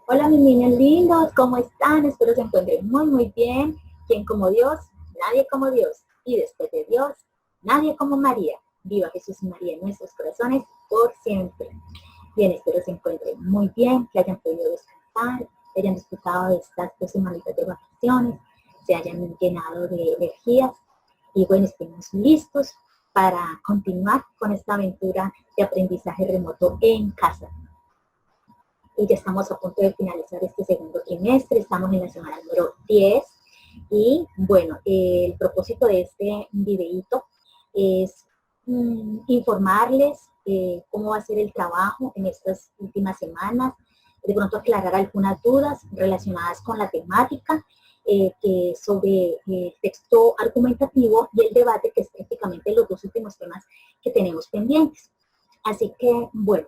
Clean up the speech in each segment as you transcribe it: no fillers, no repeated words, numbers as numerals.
Hola mis niños lindos, ¿cómo están? Espero se encuentren muy bien. ¿Quién como Dios? Nadie como Dios. Y después de Dios, nadie como María. Viva Jesús y María en nuestros corazones por siempre. Bien, espero se encuentren muy bien, que hayan podido descansar, que hayan disfrutado de estas 2 semanitas de vacaciones, se hayan llenado de energías y bueno, estemos listos para continuar con esta aventura de aprendizaje remoto en casa. Y ya estamos a punto de finalizar este segundo trimestre, estamos en la semana número 10 y bueno, el propósito de este videito es informarles cómo va a ser el trabajo en estas últimas semanas, de pronto aclarar algunas dudas relacionadas con la temática, que sobre el texto argumentativo y el debate, que es prácticamente los dos últimos temas que tenemos pendientes. Así que, bueno,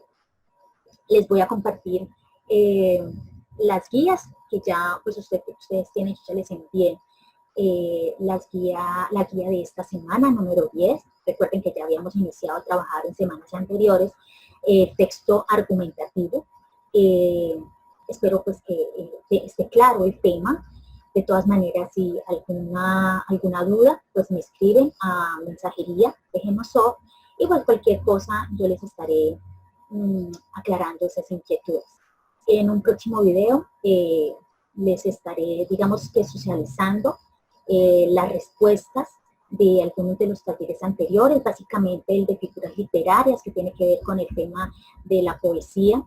les voy a compartir eh, las guías que ya pues ustedes tienen, yo ya les envié la guía de esta semana, número 10. Recuerden que ya habíamos iniciado a trabajar en semanas anteriores texto argumentativo. Espero pues que esté claro el tema. De todas maneras, si alguna duda, pues me escriben a mensajería de Gemosoft y pues cualquier cosa yo les estaré aclarando esas inquietudes. En un próximo video les estaré, digamos que socializando las respuestas de algunos de los talleres anteriores, básicamente el de figuras literarias, que tiene que ver con el tema de la poesía.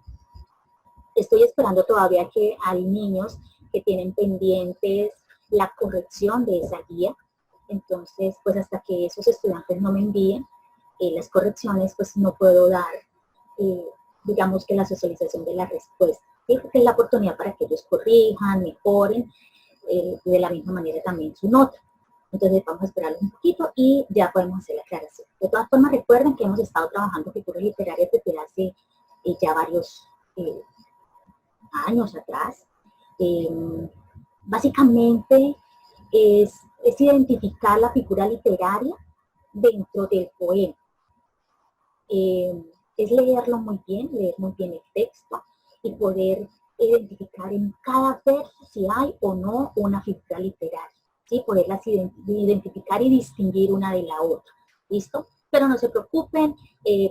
Estoy esperando todavía que hay niños que tienen pendientes la corrección de esa guía. Entonces, pues hasta que esos estudiantes no me envíen las correcciones, pues no puedo dar, digamos que la socialización de la respuesta. ¿Sí? Porque es la oportunidad para que ellos corrijan, mejoren, de la misma manera también su nota. Entonces vamos a esperar un poquito y ya podemos hacer la aclaración. De todas formas, recuerden que hemos estado trabajando figuras literarias desde hace ya varios años atrás. Básicamente es identificar la figura literaria dentro del poema. Es leerlo muy bien, leer muy bien el texto y poder identificar en cada verso si hay o no una figura literaria, ¿sí? Poderlas identificar y distinguir una de la otra, ¿listo? Pero no se preocupen,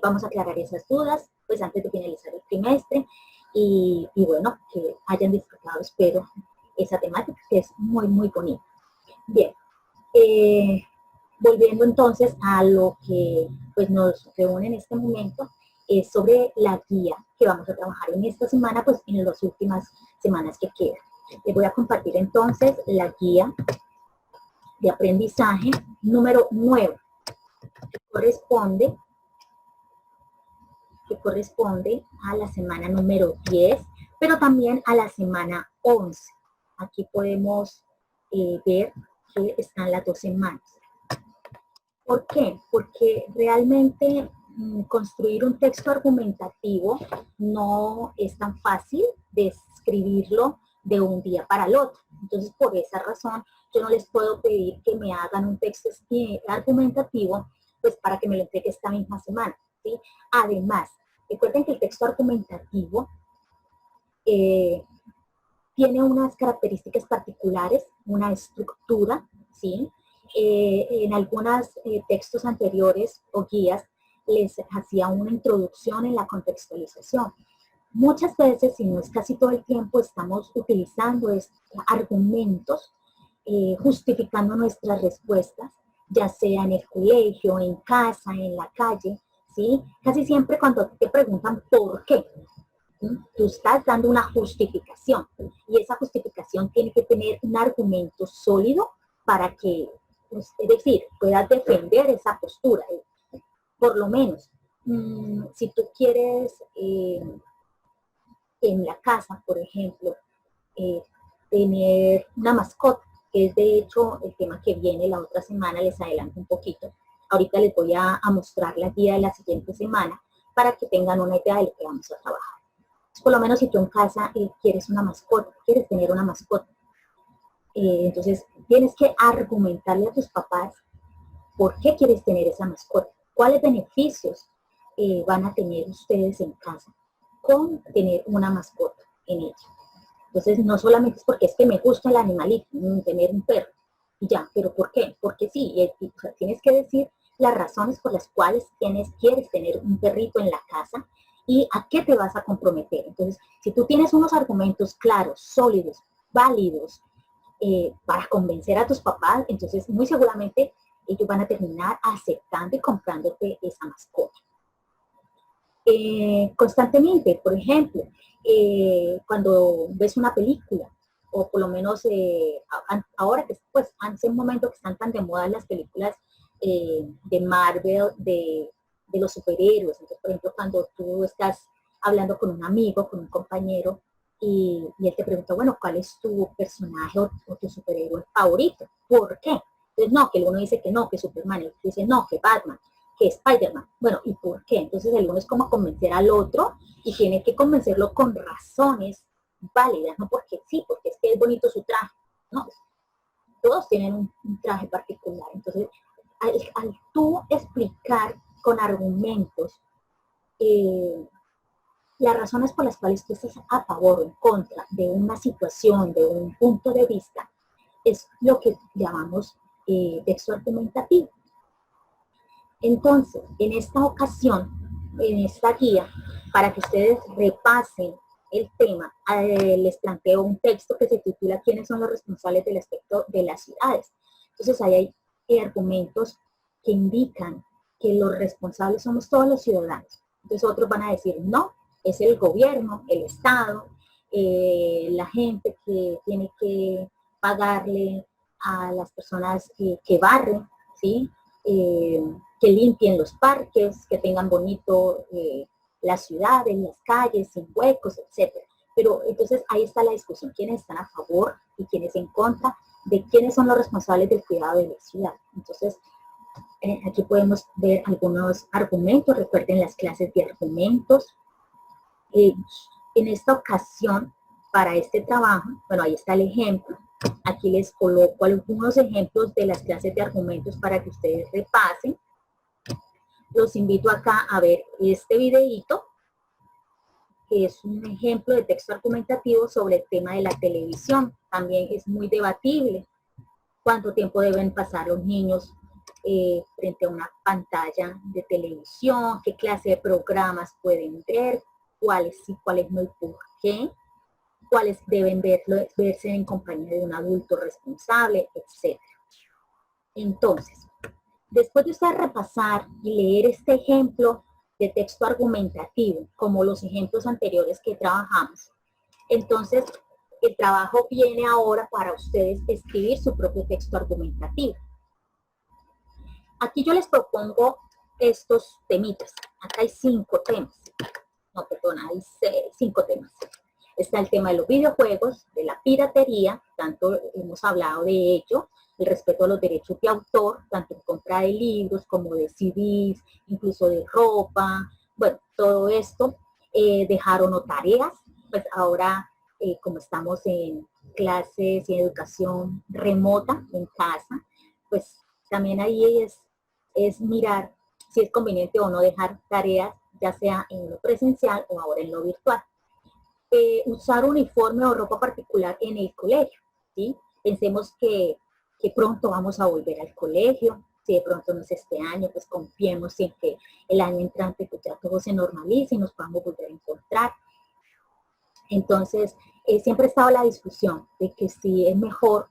vamos a aclarar esas dudas, pues antes de finalizar el trimestre, y bueno, que hayan disfrutado, espero, esa temática que es muy bonita. Bien, volviendo entonces a lo que pues, nos reúne en este momento, es sobre la guía que vamos a trabajar en esta semana, pues en las últimas semanas que quedan. Les voy a compartir entonces la guía de aprendizaje número 9, que corresponde a la semana número 10, pero también a la semana 11. Aquí podemos ver que están las 2 semanas. ¿Por qué? Porque realmente construir un texto argumentativo no es tan fácil de escribirlo de un día para el otro. Entonces, por esa razón, yo no les puedo pedir que me hagan un texto argumentativo, pues para que me lo entregue esta misma semana, ¿sí? Además, recuerden que el texto argumentativo tiene unas características particulares, una estructura, ¿sí? En algunos textos anteriores o guías les hacía una introducción en la contextualización. Muchas veces, si no es casi todo el tiempo, estamos utilizando argumentos justificando nuestras respuestas, ya sea en el colegio, en casa, en la calle, ¿sí? Casi siempre cuando te preguntan por qué, tú estás dando una justificación y esa justificación tiene que tener un argumento sólido para que, pues, es decir, puedas defender esa postura. Por lo menos, si tú quieres en la casa, por ejemplo, tener una mascota, que es de hecho el tema que viene la otra semana, les adelanto un poquito. Ahorita les voy a mostrar la guía de la siguiente semana para que tengan una idea de lo que vamos a trabajar. Por lo menos si tú en casa quieres una mascota, quieres tener una mascota, entonces tienes que argumentarle a tus papás por qué quieres tener esa mascota, cuáles beneficios van a tener ustedes en casa con tener una mascota en ella. Entonces, no solamente es porque es que me gusta el animalito, tener un perro, y ya, pero ¿por qué? Porque sí, o sea, tienes que decir las razones por las cuales quieres tener un perrito en la casa y a qué te vas a comprometer. Entonces, si tú tienes unos argumentos claros, sólidos, válidos, para convencer a tus papás, entonces muy seguramente ellos van a terminar aceptando y comprándote esa mascota. Constantemente, por ejemplo, cuando ves una película, o por lo menos ahora que pues hace un momento que están tan de moda las películas de Marvel, de los superhéroes. Entonces, por ejemplo, cuando tú estás hablando con un amigo, con un compañero, y él te pregunta, bueno, ¿cuál es tu personaje o tu superhéroe favorito? ¿Por qué? Entonces, no, que el uno dice que no, que Superman, y el otro dice no, que Batman, que Spider-Man. Bueno, ¿y por qué? Entonces el uno es como convencer al otro y tiene que convencerlo con razones válidas, no porque sí, porque es que es bonito su traje, no, todos tienen un traje particular. Entonces, al tú explicar con argumentos las razones por las cuales tú estás a favor o en contra de una situación, de un punto de vista, es lo que llamamos texto argumentativo. Entonces, en esta ocasión, en esta guía, para que ustedes repasen el tema, les planteo un texto que se titula ¿Quiénes son los responsables del aspecto de las ciudades? Entonces, ahí hay argumentos que indican que los responsables somos todos los ciudadanos. Entonces, otros van a decir, no, es el gobierno, el Estado, la gente que tiene que pagarle a las personas que barren, ¿sí? Que limpien los parques, que tengan bonito las ciudades, las calles, sin huecos, etc. Pero entonces ahí está la discusión, quiénes están a favor y quiénes en contra de quiénes son los responsables del cuidado de la ciudad. Entonces, aquí podemos ver algunos argumentos, recuerden las clases de argumentos. En esta ocasión, para este trabajo, bueno, ahí está el ejemplo. Aquí les coloco algunos ejemplos de las clases de argumentos para que ustedes repasen. Los invito acá a ver este videíto, que es un ejemplo de texto argumentativo sobre el tema de la televisión. También es muy debatible cuánto tiempo deben pasar los niños frente a una pantalla de televisión, qué clase de programas pueden ver, cuáles sí, cuáles no y por qué, cuáles deben verse en compañía de un adulto responsable, etc. Entonces, después de usted repasar y leer este ejemplo de texto argumentativo, como los ejemplos anteriores que trabajamos, entonces el trabajo viene ahora para ustedes escribir su propio texto argumentativo. Aquí yo les propongo estos temitas. Acá hay 5 temas. No, perdón, hay 5 temas. Está el tema de los videojuegos, de la piratería, tanto hemos hablado de ello, el respeto a los derechos de autor, tanto en compra de libros como de CDs, incluso de ropa, bueno, todo esto. Dejar o no tareas, pues ahora como estamos en clases y educación remota en casa, pues también ahí es mirar si es conveniente o no dejar tareas, ya sea en lo presencial o ahora en lo virtual. Usar uniforme o ropa particular en el colegio, ¿sí? Pensemos que pronto vamos a volver al colegio, si de pronto no es este año, pues confiemos en que el año entrante pues ya todo se normalice y nos podamos volver a encontrar. Entonces, siempre ha estado la discusión de que si es mejor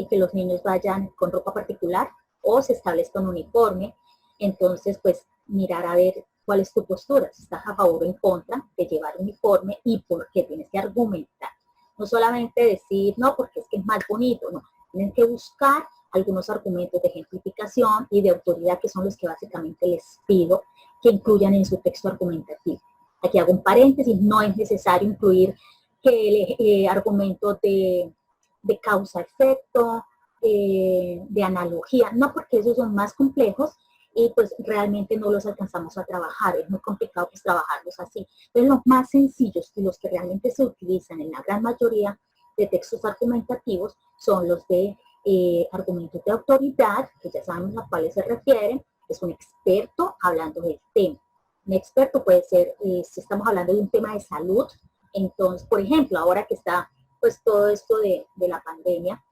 que los niños vayan con ropa particular o se establezca un uniforme. Entonces, pues mirar a ver cuál es tu postura, si estás a favor o en contra de llevar uniforme y por qué tienes que argumentar. No solamente decir, no, porque es que es más bonito, no. Tienen que buscar algunos argumentos de ejemplificación y de autoridad que son los que básicamente les pido que incluyan en su texto argumentativo. Aquí hago un paréntesis, no es necesario incluir que el argumento de causa-efecto, de analogía, no, porque esos son más complejos y pues realmente no los alcanzamos a trabajar, es muy complicado pues trabajarlos así. Entonces los más sencillos y los que realmente se utilizan en la gran mayoría de textos argumentativos son los de argumentos de autoridad, que ya sabemos a cuáles se refieren, es un experto hablando del tema. Un experto puede ser, si estamos hablando de un tema de salud, entonces, por ejemplo, ahora que está pues todo esto de la pandemia.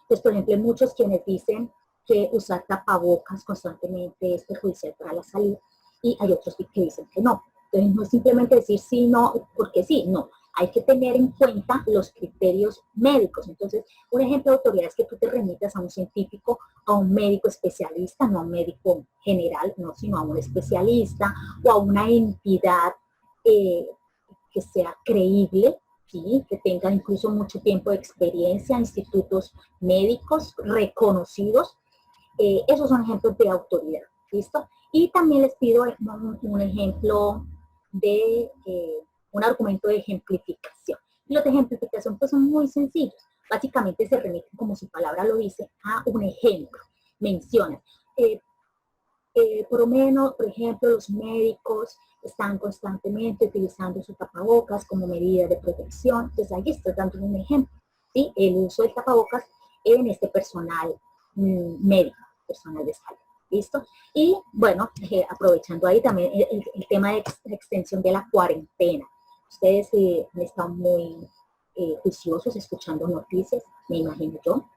Pues por ejemplo, hay muchos quienes dicen que usar tapabocas constantemente es perjudicial para la salud y hay otros que dicen que no. Entonces no es simplemente decir sí, no, porque sí, no. Hay que tener en cuenta los criterios médicos. Entonces, un ejemplo de autoridad es que tú te remitas a un científico, a un médico especialista, no a un médico general, no, sino a un especialista o a una entidad que sea creíble, ¿sí? Que tenga incluso mucho tiempo de experiencia, institutos médicos reconocidos. Esos son ejemplos de autoridad, ¿listo? Y también les pido un ejemplo de un argumento de ejemplificación. Y los de ejemplificación pues son muy sencillos. Básicamente se remiten, como su palabra lo dice, a un ejemplo. Mencionan, por lo menos, por ejemplo, los médicos están constantemente utilizando su tapabocas como medida de protección. Entonces, ahí estoy dando un ejemplo, ¿sí? El uso del tapabocas en este personal médico, personal de salud. ¿Listo? Y bueno, aprovechando ahí también el tema de extensión de la cuarentena. Ustedes han estado muy juiciosos escuchando noticias, me imagino yo.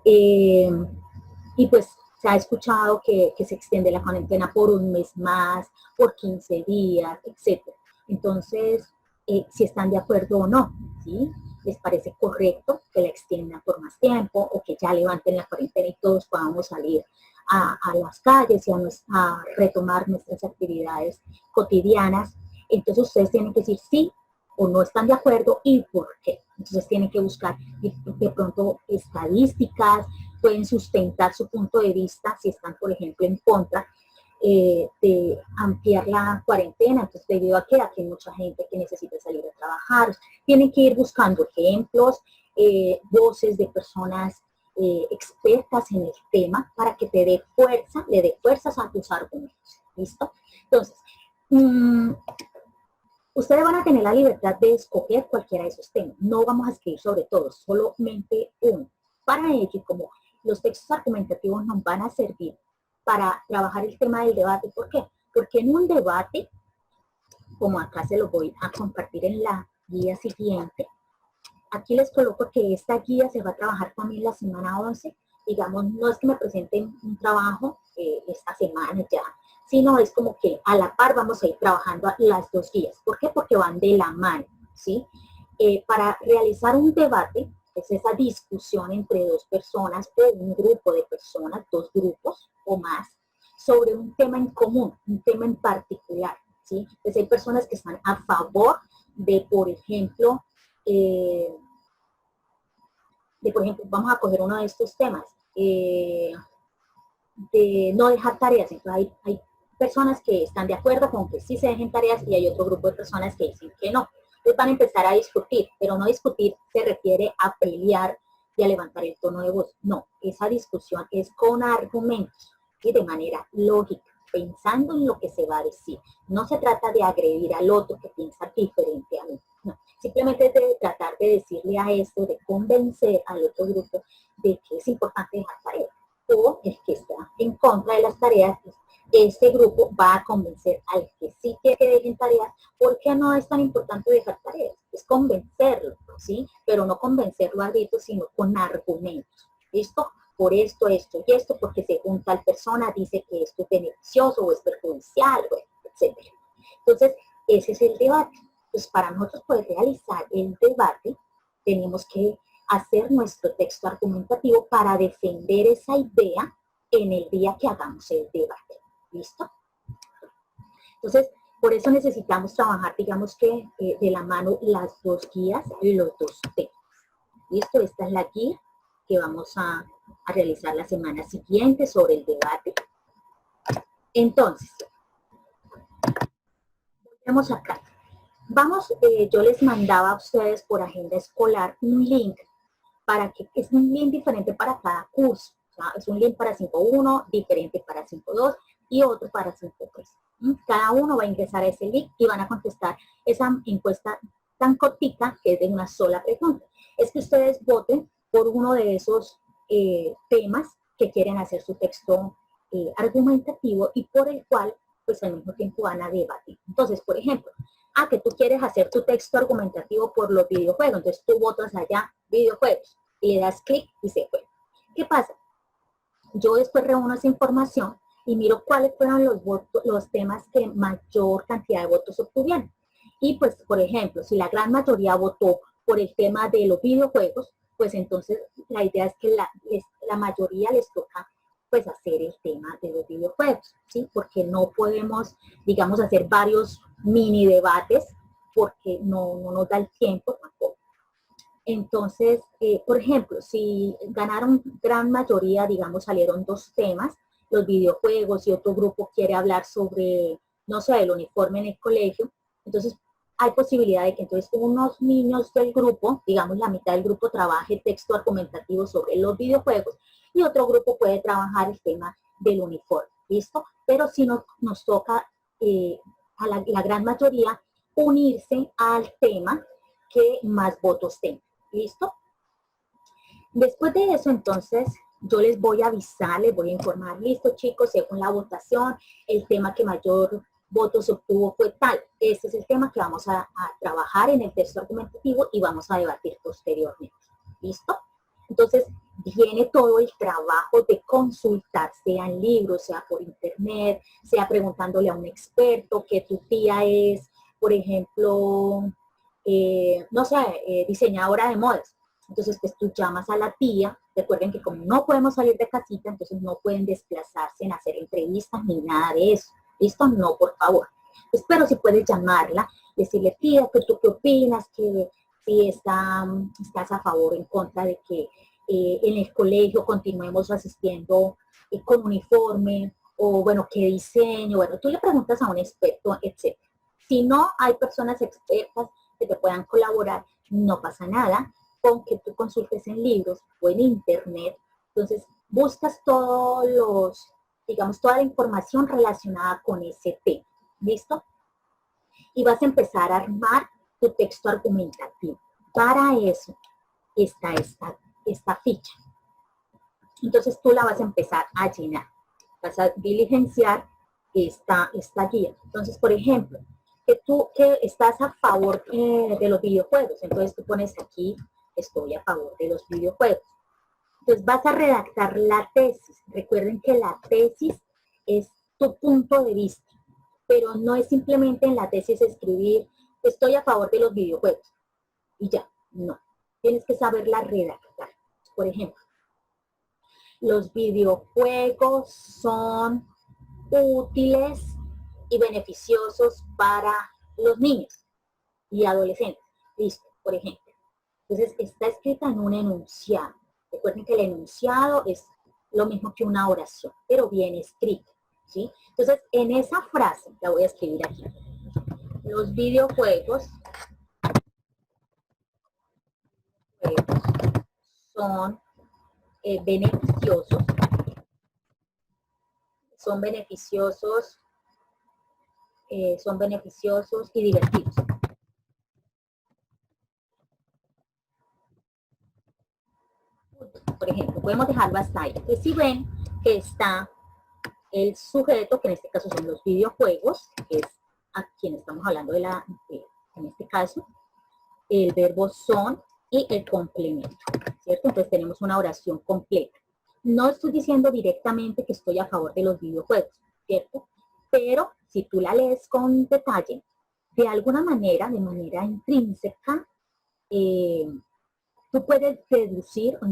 Y pues se ha escuchado que se extiende la cuarentena por un mes más, por 15 días, etc. Entonces, si están de acuerdo o no, ¿sí? ¿Les parece correcto que la extiendan por más tiempo o que ya levanten la cuarentena y todos podamos salir a las calles y a retomar nuestras actividades cotidianas? Entonces ustedes tienen que decir sí o no están de acuerdo y por qué. Entonces tienen que buscar de pronto estadísticas, pueden sustentar su punto de vista si están, por ejemplo, en contra de ampliar la cuarentena, entonces debido a que aquí hay mucha gente que necesita salir a trabajar. Tienen que ir buscando ejemplos, voces de personas expertas en el tema para que te dé fuerza, le dé fuerzas a tus argumentos. ¿Listo? Entonces, ustedes van a tener la libertad de escoger cualquiera de esos temas. No vamos a escribir sobre todos, solamente uno. Para ello, como los textos argumentativos nos van a servir para trabajar el tema del debate. ¿Por qué? Porque en un debate, como acá se lo voy a compartir en la guía siguiente, aquí les coloco que esta guía se va a trabajar también la semana 11. Digamos, no es que me presenten un trabajo esta semana ya, sino es como que a la par vamos a ir trabajando las dos guías. ¿Por qué? Porque van de la mano, ¿sí? Para realizar un debate, es esa discusión entre dos personas o un grupo de personas, dos grupos o más, sobre un tema en común, un tema en particular, ¿sí? Entonces hay personas que están a favor de, por ejemplo, vamos a coger uno de estos temas, de no dejar tareas. Entonces hay personas que están de acuerdo con que sí se dejen tareas y hay otro grupo de personas que dicen que no. Entonces van a empezar a discutir, pero no discutir se refiere a pelear y a levantar el tono de voz. No, esa discusión es con argumentos y de manera lógica, pensando en lo que se va a decir. No se trata de agredir al otro que piensa diferente a mí. No, simplemente es de tratar de decirle a esto, de convencer al otro grupo de que es importante dejar tareas. O el que está en contra de las tareas, este grupo va a convencer al que sí quiere que dejen tareas. ¿Por qué no es tan importante dejar tareas? Es convencerlo, ¿sí? Pero no convencerlo a gritos, sino con argumentos. ¿Listo? Por esto, esto y esto, porque según tal persona dice que esto es beneficioso o es perjudicial, etc. Entonces, ese es el debate. Pues para nosotros poder realizar el debate, tenemos que hacer nuestro texto argumentativo para defender esa idea en el día que hagamos el debate. ¿Listo? Entonces, por eso necesitamos trabajar, digamos que de la mano las dos guías y los dos temas. ¿Listo? Esta es la guía que vamos a realizar la semana siguiente sobre el debate. Entonces, volvemos acá. Vamos, yo les mandaba a ustedes por agenda escolar un link para que es un link diferente para cada curso. O sea, es un link para 5.1, diferente para 5.2 y otro para 5.3. Cada uno va a ingresar a ese link y van a contestar esa encuesta tan cortita que es de una sola pregunta. Es que ustedes voten por uno de esos temas que quieren hacer su texto argumentativo y por el cual pues al mismo tiempo van a debatir. Entonces, por ejemplo, que tú quieres hacer tu texto argumentativo por los videojuegos, entonces tú botas allá videojuegos y le das clic y se fue. ¿Qué pasa? Yo después reúno esa información y miro cuáles fueron los temas que mayor cantidad de votos obtuvieron. Y pues, por ejemplo, si la gran mayoría votó por el tema de los videojuegos, pues entonces la idea es que la mayoría les toca pues hacer el tema de los videojuegos, ¿sí? Porque no podemos, digamos, hacer varios mini debates porque no nos da el tiempo tampoco. Entonces, por ejemplo, si ganaron gran mayoría, digamos, salieron 2 temas, los videojuegos y otro grupo quiere hablar sobre, no sé, el uniforme en el colegio, entonces hay posibilidad de que entonces unos niños del grupo, digamos la mitad del grupo trabaje texto argumentativo sobre los videojuegos y otro grupo puede trabajar el tema del uniforme, ¿listo? Pero si nos toca a la gran mayoría unirse al tema que más votos tenga. ¿Listo? Después de eso, entonces, yo les voy a avisar, les voy a informar, listo chicos, según la votación, el tema que mayor votos obtuvo fue tal. Este es el tema que vamos a trabajar en el texto argumentativo y vamos a debatir posteriormente. ¿Listo? Entonces, viene todo el trabajo de consultar, sea en libros, sea por internet, sea preguntándole a un experto que tu tía es, por ejemplo, no sé, diseñadora de modas. Entonces, pues tú llamas a la tía, recuerden que como no podemos salir de casita, entonces no pueden desplazarse en hacer entrevistas ni nada de eso. ¿Listo? No, por favor. Pues, pero si puedes llamarla, decirle, tía, que tú qué opinas, que si estás a favor o en contra de que en el colegio continuemos asistiendo con uniforme, o bueno, qué diseño, bueno, tú le preguntas a un experto, etc. Si no hay personas expertas que te puedan colaborar, no pasa nada, con que tú consultes en libros o en internet, entonces buscas todos los, digamos, toda la información relacionada con ese tema, ¿listo? Y vas a empezar a armar tu texto argumentativo. Para eso está esta ficha. Entonces tú la vas a empezar a llenar, vas a diligenciar esta guía. Entonces, por ejemplo, que estás a favor de los videojuegos, entonces tú pones aquí, estoy a favor de los videojuegos. Entonces vas a redactar la tesis. Recuerden que la tesis es tu punto de vista, pero no es simplemente en la tesis escribir, estoy a favor de los videojuegos, y ya, no. Tienes que saberla redactar. Por ejemplo, los videojuegos son útiles y beneficiosos para los niños y adolescentes. Listo, por ejemplo. Entonces, está escrita en un enunciado. Recuerden que el enunciado es lo mismo que una oración, pero bien escrita, ¿sí? Entonces, en esa frase, la voy a escribir aquí. Los videojuegos son beneficiosos, son beneficiosos y divertidos. Por ejemplo, podemos dejarlo hasta ahí. Entonces, si ven que está el sujeto, que en este caso son los videojuegos, que es a quien estamos hablando en este caso, el verbo son y el complemento, ¿cierto? Entonces tenemos una oración completa. No estoy diciendo directamente que estoy a favor de los videojuegos, ¿cierto? Pero si tú la lees con detalle, de alguna manera, de manera intrínseca, tú puedes deducir o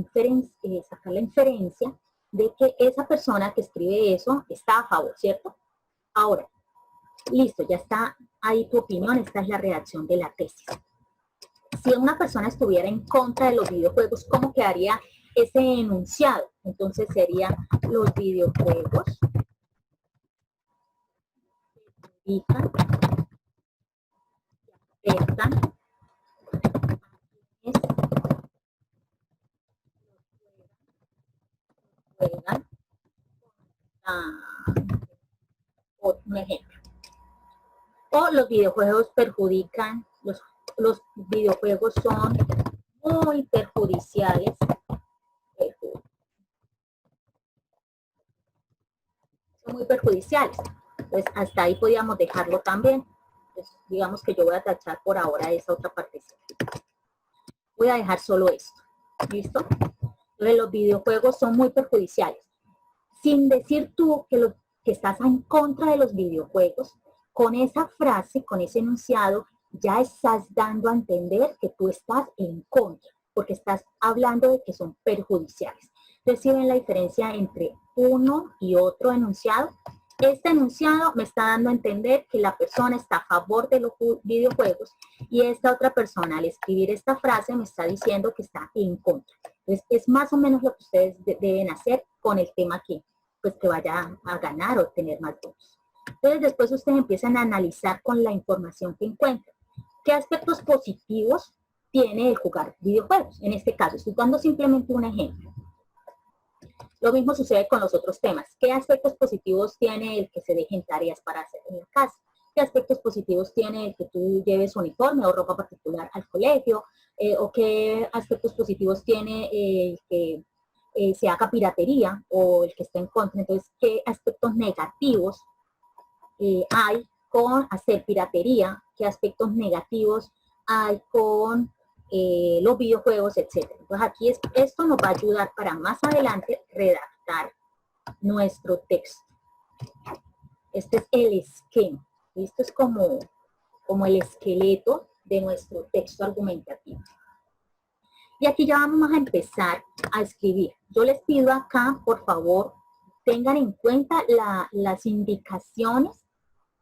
sacar la inferencia de que esa persona que escribe eso está a favor, ¿cierto? Ahora, listo, ya está ahí tu opinión, esta es la redacción de la tesis. Si una persona estuviera en contra de los videojuegos, ¿cómo quedaría ese enunciado? Entonces sería los videojuegos afectan juegan, un ejemplo. O los videojuegos perjudican, los videojuegos son muy perjudiciales. Son muy perjudiciales. Pues hasta ahí podíamos dejarlo también. Entonces, digamos que yo voy a tachar por ahora esa otra partecita. Voy a dejar solo esto. ¿Listo? Entonces, los videojuegos son muy perjudiciales. Sin decir tú que estás en contra de los videojuegos, con esa frase, con ese enunciado, ya estás dando a entender que tú estás en contra, porque estás hablando de que son perjudiciales. Entonces, ¿sí ven la diferencia entre uno y otro enunciado? Este enunciado me está dando a entender que la persona está a favor de los videojuegos y esta otra persona al escribir esta frase me está diciendo que está en contra. Entonces, es más o menos lo que ustedes deben hacer con el tema aquí, pues que vaya a ganar o tener más votos. Entonces, después ustedes empiezan a analizar con la información que encuentran. ¿Qué aspectos positivos tiene el jugar videojuegos? En este caso, estoy dando simplemente un ejemplo. Lo mismo sucede con los otros temas. ¿Qué aspectos positivos tiene el que se dejen tareas para hacer en la casa? ¿Qué aspectos positivos tiene el que tú lleves uniforme o ropa particular al colegio? ¿O qué aspectos positivos tiene el que se haga piratería o el que esté en contra? Entonces, ¿qué aspectos negativos hay con hacer piratería? ¿Qué aspectos negativos hay con los videojuegos, etcétera? Entonces aquí esto nos va a ayudar para más adelante redactar nuestro texto. Este es el esquema. Esto es como el esqueleto de nuestro texto argumentativo. Y aquí ya vamos a empezar a escribir. Yo les pido acá, por favor, tengan en cuenta las indicaciones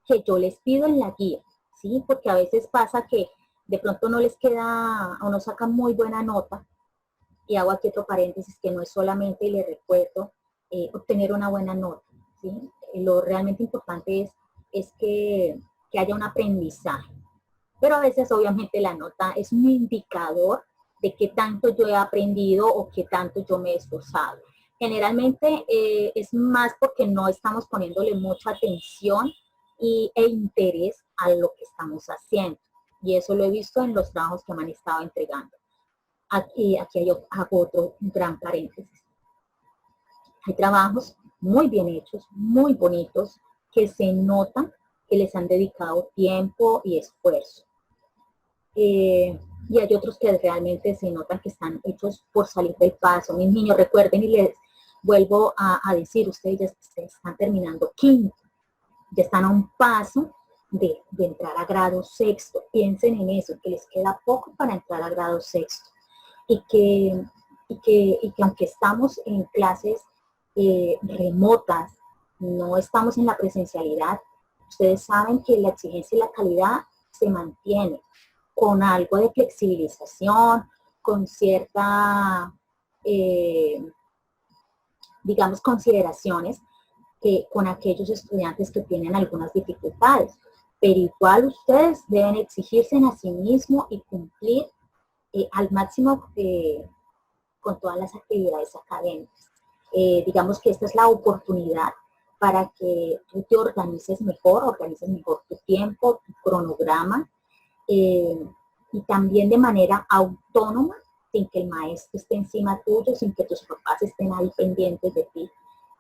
que yo les pido en la guía, ¿sí? Porque a veces pasa que de pronto no les queda o no sacan muy buena nota, y hago aquí otro paréntesis que no es solamente, y les recuerdo, obtener una buena nota, ¿sí? Lo realmente importante es que haya un aprendizaje, pero a veces obviamente la nota es un indicador de qué tanto yo he aprendido o qué tanto yo me he esforzado. Generalmente es más porque no estamos poniéndole mucha atención e interés a lo que estamos haciendo. Y eso lo he visto en los trabajos que me han estado entregando. Aquí hago otro gran paréntesis. Hay trabajos muy bien hechos, muy bonitos, que se notan que les han dedicado tiempo y esfuerzo. Y hay otros que realmente se notan que están hechos por salir del paso. Mis niños, recuerden, y les vuelvo a decir, ustedes ya están terminando quinto, ya están a un paso de entrar a grado sexto. Piensen en eso, que les queda poco para entrar a grado sexto. Y que aunque estamos en clases remotas, no estamos en la presencialidad, ustedes saben que la exigencia y la calidad se mantiene con algo de flexibilización, con cierta, digamos, consideraciones con aquellos estudiantes que tienen algunas dificultades. Pero igual ustedes deben exigirse a sí mismos y cumplir al máximo con todas las actividades académicas. Digamos que esta es la oportunidad para que tú te organices mejor tu tiempo, tu cronograma, y también de manera autónoma, sin que el maestro esté encima tuyo, sin que tus papás estén ahí pendientes de ti,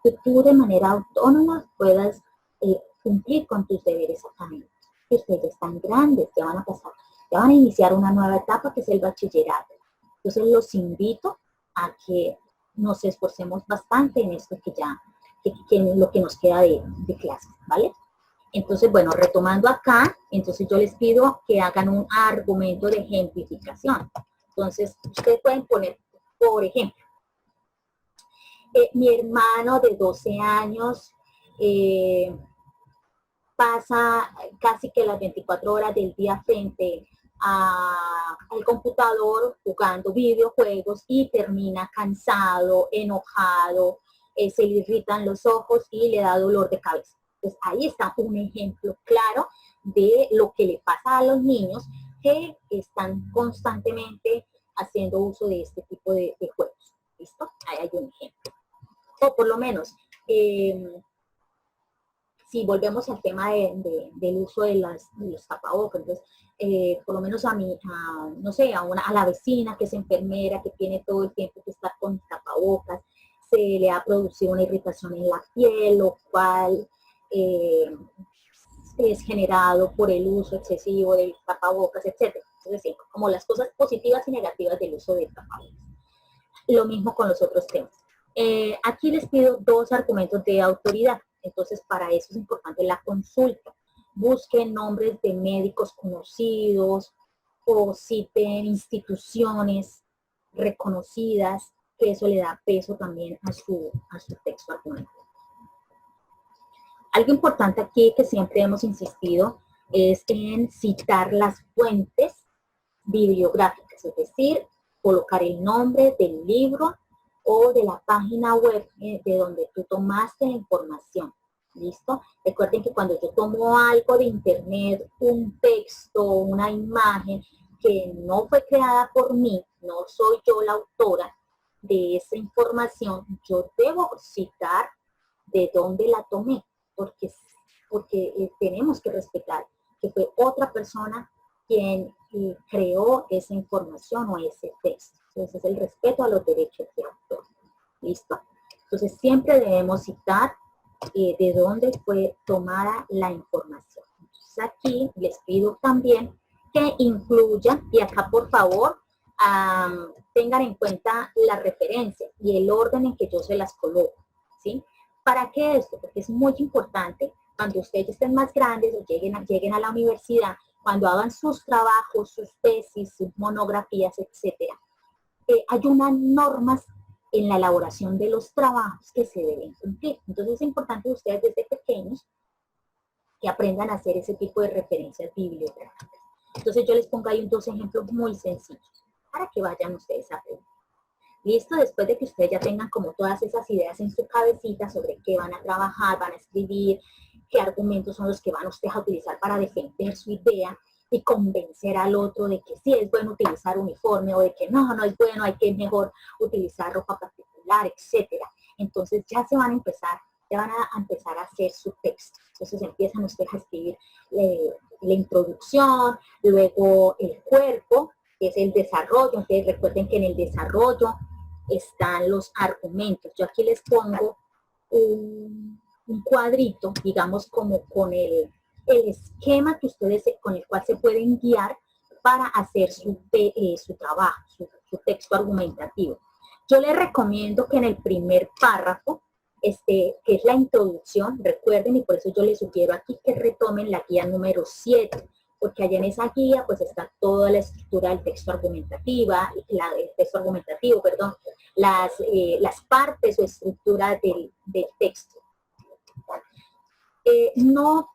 que tú de manera autónoma puedas cumplir con tus deberes académicos. Que ustedes ya están grandes, ya van a iniciar una nueva etapa que es el bachillerato. Entonces los invito a que nos esforcemos bastante en esto que lo que nos queda de clases, ¿vale? Entonces, bueno, retomando acá, entonces yo les pido que hagan un argumento de ejemplificación. Entonces, ustedes pueden poner, por ejemplo, mi hermano de 12 años pasa casi que las 24 horas del día frente al computador jugando videojuegos y termina cansado, enojado, se le irritan los ojos y le da dolor de cabeza. Entonces ahí está un ejemplo claro de lo que le pasa a los niños que están constantemente haciendo uso de este tipo de juegos. ¿Listo? Ahí hay un ejemplo. O por lo menos, si volvemos al tema del uso de los tapabocas, entonces, por lo menos no sé, a la vecina que es enfermera, que tiene todo el tiempo que estar con tapabocas, se le ha producido una irritación en la piel, lo cual es generado por el uso excesivo del tapabocas, etc. Entonces, sí, como las cosas positivas y negativas del uso del tapabocas. Lo mismo con los otros temas. Aquí les pido 2 argumentos de autoridad. Entonces, para eso es importante la consulta. Busquen nombres de médicos conocidos o citen instituciones reconocidas, que eso le da peso también a su texto argumentativo. Algo importante aquí que siempre hemos insistido es en citar las fuentes bibliográficas, es decir, colocar el nombre del libro o de la página web de donde tú tomaste la información. ¿Listo? Recuerden que cuando yo tomo algo de internet, un texto, una imagen que no fue creada por mí, no soy yo la autora de esa información, yo debo citar de dónde la tomé, porque tenemos que respetar que fue otra persona quien creó esa información o ese texto. Entonces es el respeto a los derechos de autor. ¿Listo? Entonces siempre debemos citar de dónde fue tomada la información. Entonces aquí les pido también que incluyan, y acá por favor tengan en cuenta la referencia y el orden en que yo se las coloco, ¿sí? ¿Para qué esto? Porque es muy importante cuando ustedes estén más grandes o lleguen a la universidad, cuando hagan sus trabajos, sus tesis, sus monografías, etcétera. Hay unas normas en la elaboración de los trabajos que se deben cumplir. Entonces es importante ustedes desde pequeños que aprendan a hacer ese tipo de referencias bibliográficas. Entonces yo les pongo ahí 2 ejemplos muy sencillos para que vayan ustedes a aprender. Listo, después de que ustedes ya tengan como todas esas ideas en su cabecita sobre qué van a trabajar, van a escribir, qué argumentos son los que van ustedes a utilizar para defender su idea y convencer al otro de que sí es bueno utilizar uniforme o de que no es bueno, hay que mejor utilizar ropa particular, etcétera. Entonces ya van a empezar a hacer su texto. Entonces empiezan ustedes a escribir la introducción, luego el cuerpo, que es el desarrollo. Entonces recuerden que en el desarrollo están los argumentos. Yo aquí les pongo un cuadrito, digamos como con el esquema que ustedes, con el cual se pueden guiar para hacer su trabajo, su texto argumentativo. Yo les recomiendo que en el primer párrafo, que es la introducción, recuerden, y por eso yo les sugiero aquí que retomen la guía número 7, porque allá en esa guía pues está toda la estructura del texto argumentativo, las partes o estructura del texto. No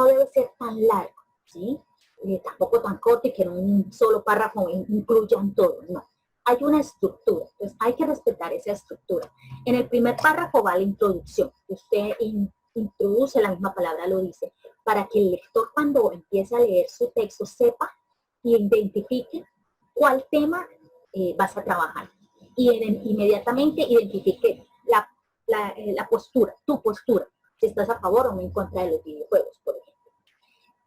debe ser tan largo, ¿sí? Tampoco tan corto y que en un solo párrafo incluyan todo, no. Hay una estructura, entonces hay que respetar esa estructura. En el primer párrafo va la introducción, usted introduce, la misma palabra lo dice, para que el lector cuando empiece a leer su texto sepa y identifique cuál tema vas a trabajar. Y inmediatamente identifique la postura, tu postura, si estás a favor o no en contra de los videojuegos, por ejemplo.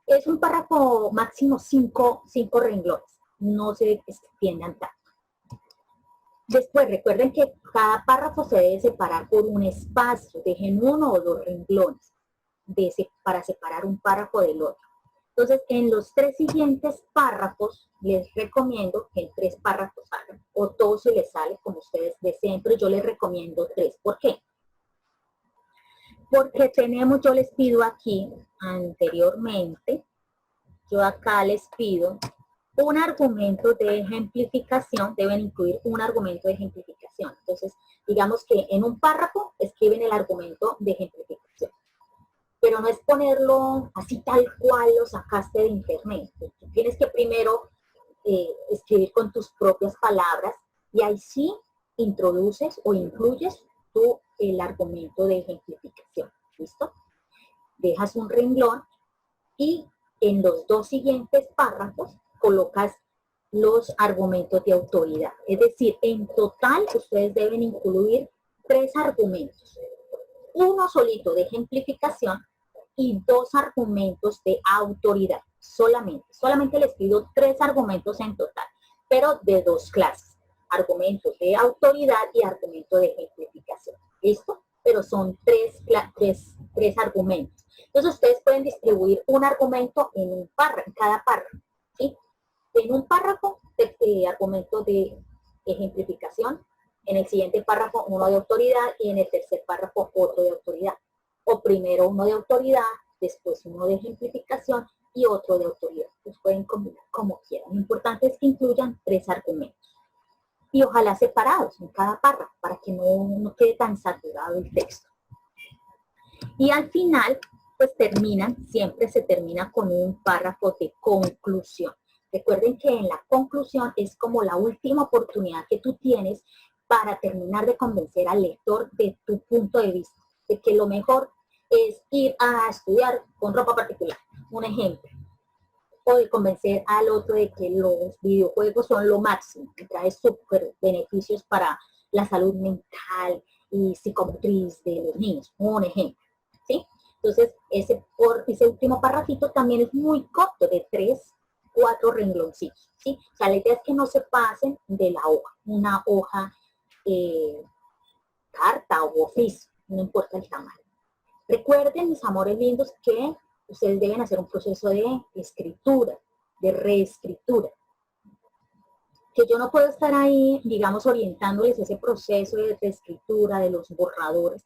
Es un párrafo máximo 5 renglones, no se extiendan tanto. Después, recuerden que cada párrafo se debe separar por un espacio, dejen 1 o 2 renglones para separar un párrafo del otro. Entonces, en los 3 siguientes párrafos, les recomiendo que en 3 párrafos hagan, o todo se les sale como ustedes deseen, pero yo les recomiendo 3. ¿Por qué? Porque yo les pido aquí, anteriormente, yo acá les pido un argumento de ejemplificación, deben incluir un argumento de ejemplificación. Entonces, digamos que en un párrafo escriben el argumento de ejemplificación. Pero no es ponerlo así tal cual lo sacaste de internet. Tú tienes que primero escribir con tus propias palabras y ahí sí introduces o incluyes el argumento de ejemplificación. ¿Listo? Dejas un renglón y en los 2 siguientes párrafos colocas los argumentos de autoridad. Es decir, en total ustedes deben incluir 3 argumentos. Uno solito de ejemplificación y 2 argumentos de autoridad. Solamente les pido 3 argumentos en total, pero de 2 clases. Argumentos de autoridad y argumento de ejemplificación. ¿Listo? Pero son 3 argumentos. Entonces ustedes pueden distribuir un argumento en un párrafo, en cada párrafo, ¿sí? En un párrafo, argumento de ejemplificación, en el siguiente párrafo uno de autoridad y en el tercer párrafo otro de autoridad. O primero uno de autoridad, después uno de ejemplificación y otro de autoridad. Los pueden combinar como quieran. Lo importante es que incluyan 3 argumentos. Y ojalá separados en cada párrafo para que no quede tan saturado el texto. Y al final, pues siempre se termina con un párrafo de conclusión. Recuerden que en la conclusión es como la última oportunidad que tú tienes para terminar de convencer al lector de tu punto de vista, de que lo mejor es ir a estudiar con ropa particular, un ejemplo, o de convencer al otro de que los videojuegos son lo máximo, que trae súper beneficios para la salud mental y psicomotriz de los niños, un ejemplo, ¿sí? Entonces, ese último parrafito también es muy corto, de 3, 4 rengloncitos, ¿sí? O sea, la idea es que no se pasen de la hoja, una hoja, carta o oficio, no importa el tamaño. Recuerden, mis amores lindos, que ustedes deben hacer un proceso de escritura, de reescritura. Que yo no puedo estar ahí, digamos, orientándoles ese proceso de reescritura, de los borradores,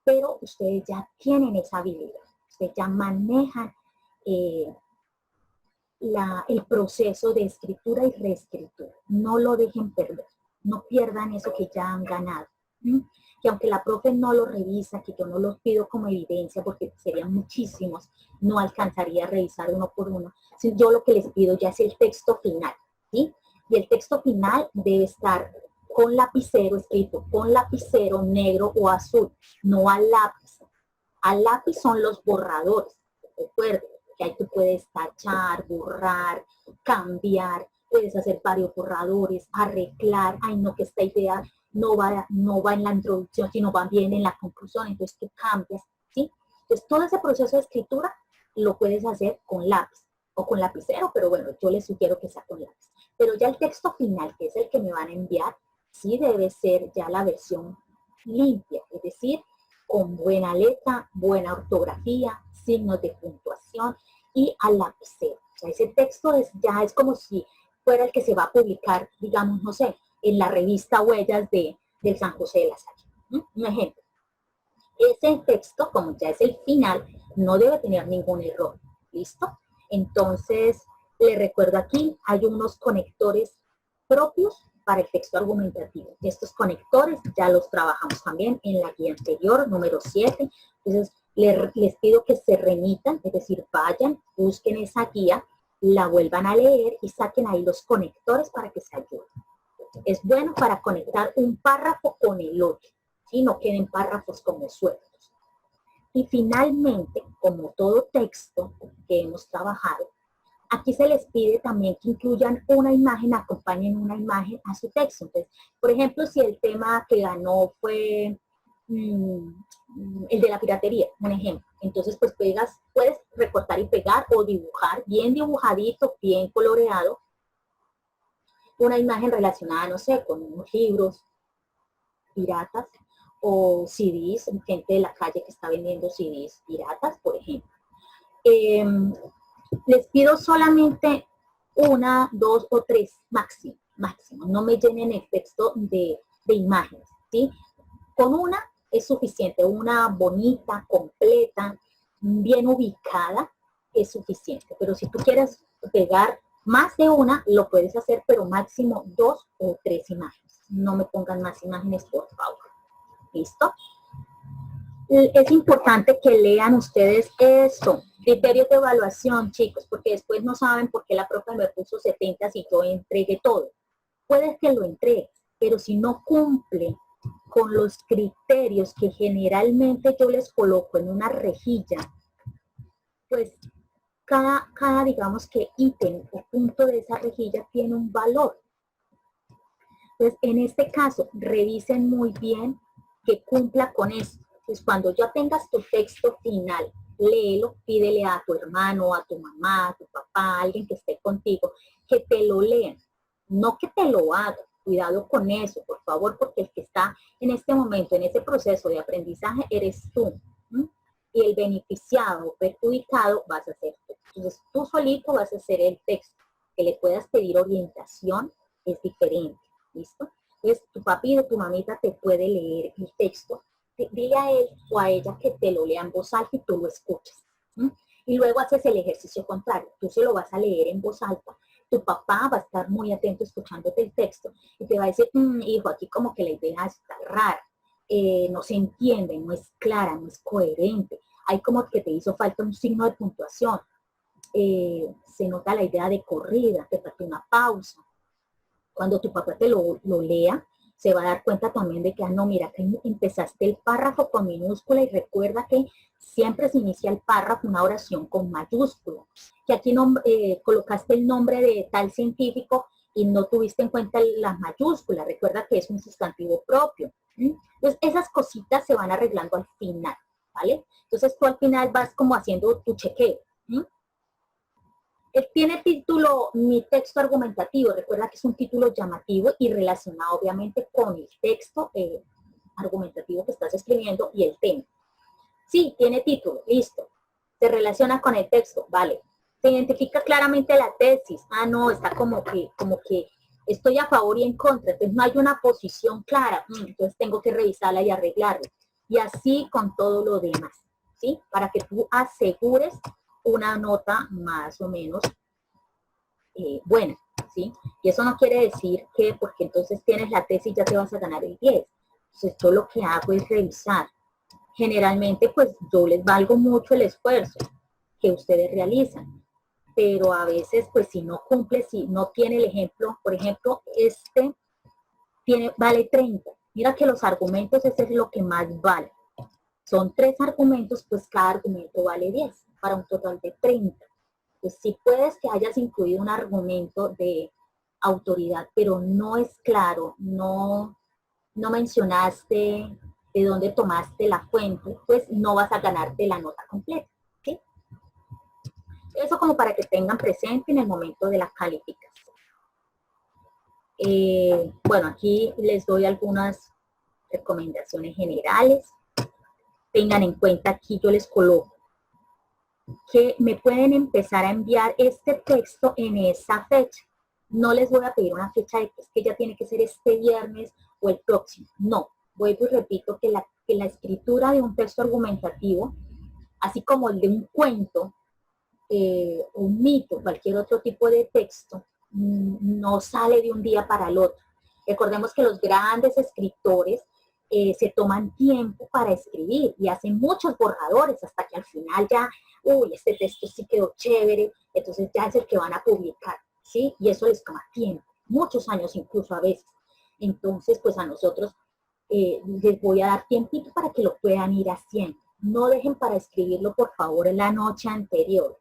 pero ustedes ya tienen esa habilidad, ustedes ya manejan el proceso de escritura y reescritura. No lo dejen perder, no pierdan eso que ya han ganado. Que aunque la profe no lo revisa, que yo no los pido como evidencia porque serían muchísimos, no alcanzaría a revisar uno por uno. Yo lo que les pido ya es el texto final, ¿sí? Y el texto final debe estar con lapicero, escrito con lapicero negro o azul, no al lápiz. Al lápiz son los borradores, recuerden que ahí tú puedes tachar, borrar, cambiar, puedes hacer varios borradores, arreglar, ay no, que esta idea no va en la introducción, sino va bien en la conclusión, entonces tú cambias, ¿sí? Entonces todo ese proceso de escritura lo puedes hacer con lápiz o con lapicero, pero bueno, yo les sugiero que sea con lápiz. Pero ya el texto final, que es el que me van a enviar, sí debe ser ya la versión limpia, es decir, con buena letra, buena ortografía, signos de puntuación y al lapicero. O sea, ese texto ya es como si fuera el que se va a publicar, digamos, no sé, en la revista Huellas del San José de la Salle. Un ejemplo. Ese texto, como ya es el final, no debe tener ningún error. ¿Listo? Entonces, les recuerdo aquí, hay unos conectores propios para el texto argumentativo. Estos conectores ya los trabajamos también en la guía anterior, número 7. Entonces, les pido que se remitan, es decir, vayan, busquen esa guía, la vuelvan a leer y saquen ahí los conectores para que se ayuden. Es bueno para conectar un párrafo con el otro, ¿sí? No queden párrafos como sueltos. Y finalmente, como todo texto que hemos trabajado, aquí se les pide también que incluyan una imagen, acompañen una imagen a su texto. Entonces, por ejemplo, si el tema que ganó fue el de la piratería, un ejemplo, entonces pues puedes recortar y pegar o dibujar bien dibujadito, bien coloreado, una imagen relacionada, no sé, con unos libros piratas o CDs, gente de la calle que está vendiendo CDs piratas, por ejemplo. Les pido solamente 1, 2 o 3 máximo. No me llenen el texto de imágenes, ¿sí? Con una es suficiente, una bonita, completa, bien ubicada, es suficiente. Pero si tú quieres pegar más de una, lo puedes hacer, pero máximo 2 o 3 imágenes. No me pongan más imágenes, por favor. ¿Listo? Es importante que lean ustedes esto. Criterios de evaluación, chicos, porque después no saben por qué la profe me puso 70 si yo entregué todo. Puede que lo entregue, pero si no cumple con los criterios que generalmente yo les coloco en una rejilla, pues cada digamos que ítem o punto de esa rejilla tiene un valor. Entonces, en este caso, revisen muy bien que cumpla con esto. Entonces, cuando ya tengas tu texto final, léelo, pídele a tu hermano, a tu mamá, a tu papá, a alguien que esté contigo, que te lo lean. No que te lo haga. Cuidado con eso, por favor, porque el que está en este momento, en ese proceso de aprendizaje, eres tú. y el beneficiado o perjudicado vas a ser tú. Entonces tú solito vas a hacer el texto. Que le puedas pedir orientación es diferente, ¿listo? Entonces tu papi o tu mamita te puede leer el texto. Dile a él o a ella que te lo lea en voz alta y tú lo escuchas. ¿Sí? Y luego haces el ejercicio contrario. Tú se lo vas a leer en voz alta. Tu papá va a estar muy atento escuchándote el texto y te va a decir, hijo, aquí como que la idea está rara. No se entiende, no es clara, no es coherente. Hay como que te hizo falta un signo de puntuación. Se nota la idea de corrida, te falta una pausa. Cuando tu papá te lo lea, se va a dar cuenta también de que, no, mira, que empezaste el párrafo con minúscula y recuerda que siempre se inicia el párrafo una oración con mayúscula. Que aquí colocaste el nombre de tal científico y no tuviste en cuenta las mayúsculas. Recuerda que es un sustantivo propio. Entonces, esas cositas se van arreglando al final, ¿vale? Entonces, tú al final vas como haciendo tu chequeo. Tiene título Mi texto argumentativo. Recuerda que es un título llamativo y relacionado obviamente con el texto argumentativo que estás escribiendo y el tema. Sí, tiene título, listo. Se relaciona con el texto, vale. Se identifica claramente la tesis. No, está como que estoy a favor y en contra. Entonces no hay una posición clara. Entonces tengo que revisarla y arreglarla. Y así con todo lo demás, ¿sí? Para que tú asegures una nota más o menos buena, ¿sí? Y eso no quiere decir que porque entonces tienes la tesis ya te vas a ganar el 10. Entonces yo lo que hago es revisar. Generalmente pues yo les valgo mucho el esfuerzo que ustedes realizan, pero a veces pues si no cumple, si no tiene el ejemplo, por ejemplo, vale 30. Mira que los argumentos, ese es lo que más vale. Son 3 argumentos, pues cada argumento vale 10, para un total de 30. Pues si puedes que hayas incluido un argumento de autoridad, pero no es claro, no mencionaste de dónde tomaste la fuente, pues no vas a ganarte la nota completa, ¿sí? Eso como para que tengan presente en el momento de la calificación. Bueno, aquí les doy algunas recomendaciones generales. Tengan en cuenta, aquí yo les coloco que me pueden empezar a enviar este texto en esa fecha. No les voy a pedir una fecha de que ya tiene que ser este viernes o el próximo. No, vuelvo y repito que la escritura de un texto argumentativo, así como el de un cuento, un mito, cualquier otro tipo de texto, no sale de un día para el otro. Recordemos que los grandes escritores se toman tiempo para escribir y hacen muchos borradores hasta que al final ya, este texto sí quedó chévere, entonces ya es el que van a publicar, ¿sí? Y eso les toma tiempo, muchos años incluso a veces. Entonces, pues a nosotros les voy a dar tiempito para que lo puedan ir haciendo. No dejen para escribirlo, por favor, en la noche anterior,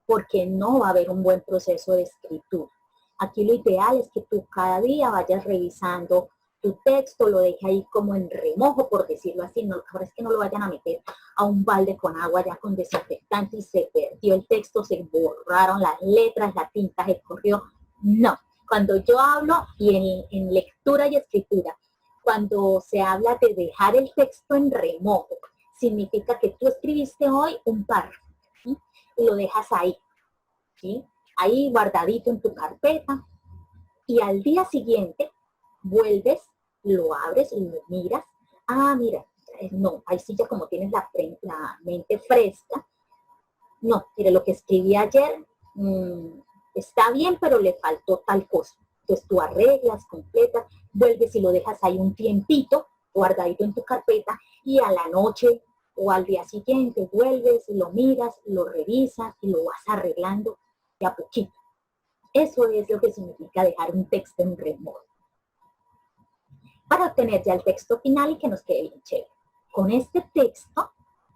porque no va a haber un buen proceso de escritura. Aquí lo ideal es que tú cada día vayas revisando tu texto, lo dejes ahí como en remojo, por decirlo así. No, ahora es que no lo vayan a meter a un balde con agua ya con desinfectante y se perdió el texto, se borraron las letras, la tinta se corrió. No, cuando yo hablo y en lectura y escritura, cuando se habla de dejar el texto en remojo, significa que tú escribiste hoy un párrafo, ¿sí? Y lo dejas ahí, ¿sí? Ahí guardadito en tu carpeta, y al día siguiente vuelves, lo abres y lo miras. Mira, no, ahí sí ya como tienes la mente fresca. No, mire, lo que escribí ayer está bien, pero le faltó tal cosa. Entonces tú arreglas, completas, vuelves y lo dejas ahí un tiempito, guardadito en tu carpeta, y a la noche o al día siguiente vuelves, lo miras, lo revisas y lo vas arreglando de a poquito. Eso es lo que significa dejar un texto en remojo, para obtener ya el texto final y que nos quede bien chévere. Con este texto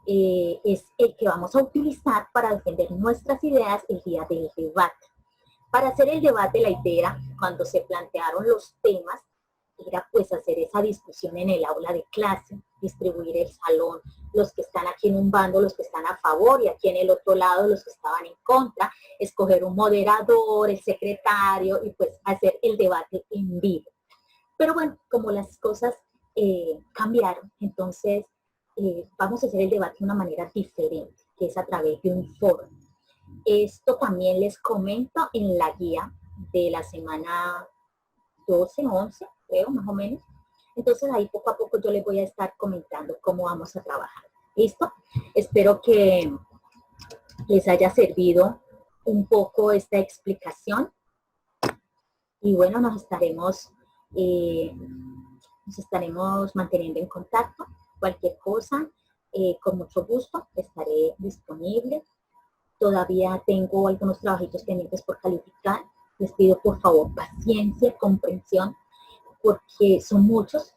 es el que vamos a utilizar para defender nuestras ideas el día del debate. Para hacer el debate, la idea, cuando se plantearon los temas, era pues hacer esa discusión en el aula de clase, distribuir el salón, los que están aquí en un bando, los que están a favor, y aquí en el otro lado los que estaban en contra, escoger un moderador, el secretario, y pues hacer el debate en vivo. Pero bueno, como las cosas cambiaron, entonces vamos a hacer el debate de una manera diferente, que es a través de un foro. Esto también les comento en la guía de la semana 12, 11, creo, más o menos. Entonces ahí poco a poco yo les voy a estar comentando cómo vamos a trabajar. ¿Listo? Espero que les haya servido un poco esta explicación. Y bueno, nos estaremos manteniendo en contacto. Cualquier cosa, con mucho gusto, estaré disponible. Todavía tengo algunos trabajitos pendientes por calificar. Les pido por favor paciencia, comprensión, porque son muchos.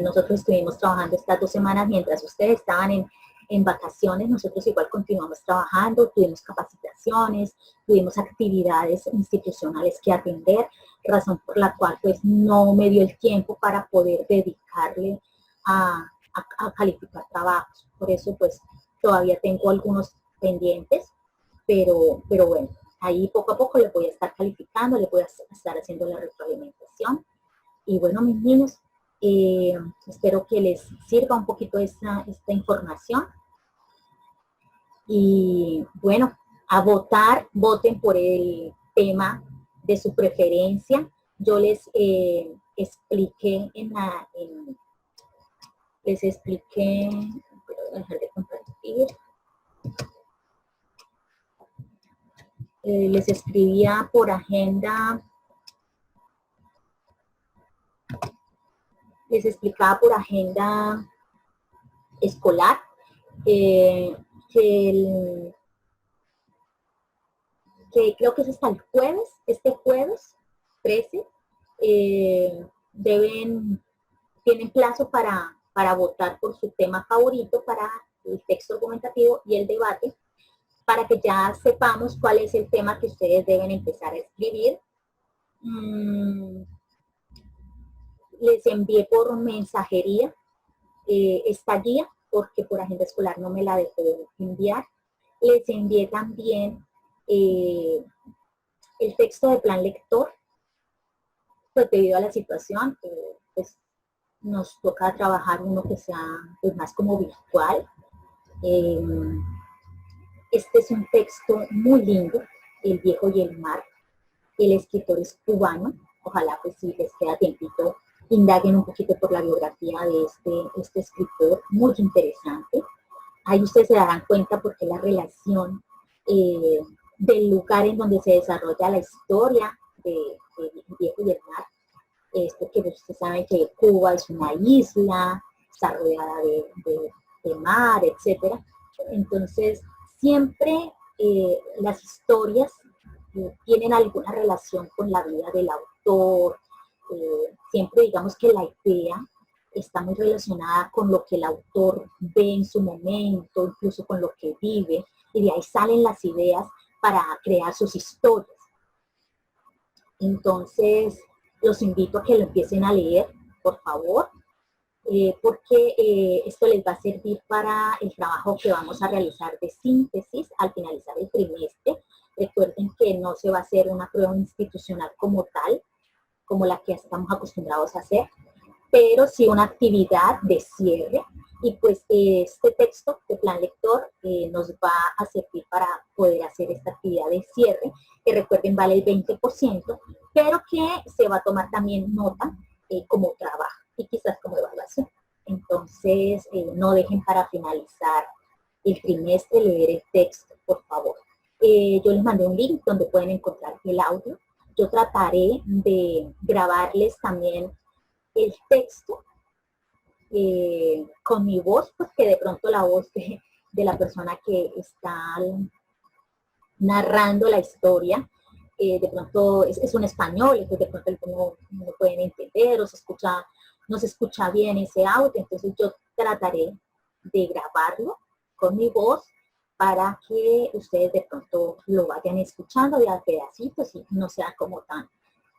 Nosotros estuvimos trabajando estas 2 semanas mientras ustedes estaban en vacaciones. Nosotros igual continuamos trabajando, tuvimos capacitaciones, tuvimos actividades institucionales que atender, razón por la cual pues no me dio el tiempo para poder dedicarle a calificar trabajos. Por eso pues todavía tengo algunos pendientes, pero bueno, ahí poco a poco les voy a estar calificando, les voy a estar haciendo la retroalimentación. Y bueno, mis niños, espero que les sirva un poquito esta información. Y bueno, a votar, voten por el tema de su preferencia. Yo les expliqué voy a dejar de compartir. Les escribía por agenda, les explicaba por agenda escolar que creo que es hasta el jueves, este jueves 13, tienen plazo para votar por su tema favorito para el texto argumentativo y el debate, para que ya sepamos cuál es el tema que ustedes deben empezar a escribir. Les envié por mensajería esta guía, porque por agenda escolar no me la dejó enviar. Les envié también el texto de plan lector, pues debido a la situación, pues nos toca trabajar uno que sea pues, más como virtual. Este es un texto muy lindo, El viejo y el mar. El escritor es cubano. Ojalá pues si les queda tiempito, indaguen un poquito por la biografía de este escritor, muy interesante. Ahí ustedes se darán cuenta porque la relación del lugar en donde se desarrolla la historia de Viejo y el mar, es porque ustedes saben que Cuba es una isla, está rodeada de mar, etc. Entonces, siempre las historias tienen alguna relación con la vida del autor. Siempre digamos que la idea está muy relacionada con lo que el autor ve en su momento, incluso con lo que vive, y de ahí salen las ideas para crear sus historias. Entonces, los invito a que lo empiecen a leer, por favor, porque esto les va a servir para el trabajo que vamos a realizar de síntesis al finalizar el trimestre. Recuerden que no se va a hacer una prueba institucional como tal, como la que estamos acostumbrados a hacer, pero sí una actividad de cierre, y pues este texto de plan lector nos va a servir para poder hacer esta actividad de cierre, que recuerden vale el 20%, pero que se va a tomar también nota como trabajo y quizás como evaluación. Entonces, no dejen para finalizar el trimestre leer el texto, por favor. Yo les mandé un link donde pueden encontrar el audio. Yo trataré de grabarles también el texto con mi voz, pues que de pronto la voz de la persona que está narrando la historia, de pronto es un español, entonces de pronto no pueden entender o no se escucha bien ese audio, entonces yo trataré de grabarlo con mi voz para que ustedes de pronto lo vayan escuchando de a pedacitos y no sea como tan,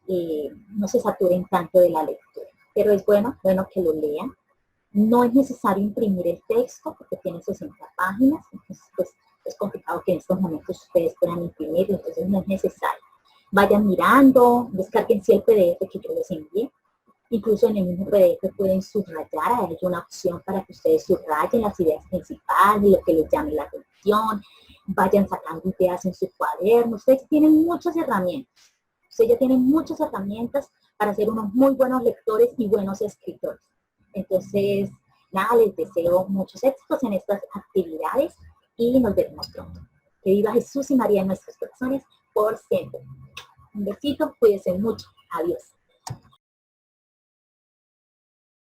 no se saturen tanto de la lectura. Pero es bueno que lo lean. No es necesario imprimir el texto porque tiene 60 páginas, entonces pues es complicado que en estos momentos ustedes puedan imprimirlo, entonces no es necesario. Vayan mirando, descarguen el PDF que yo les envié Incluso en el mismo PDF pueden subrayar, hay una opción para que ustedes subrayen las ideas principales, lo que les llame la atención, vayan sacando ideas en su cuaderno. Ustedes tienen muchas herramientas. Ustedes ya tienen muchas herramientas para ser unos muy buenos lectores y buenos escritores. Entonces, nada, les deseo muchos éxitos en estas actividades y nos veremos pronto. Que viva Jesús y María en nuestros corazones por siempre. Un besito, cuídense mucho. Adiós.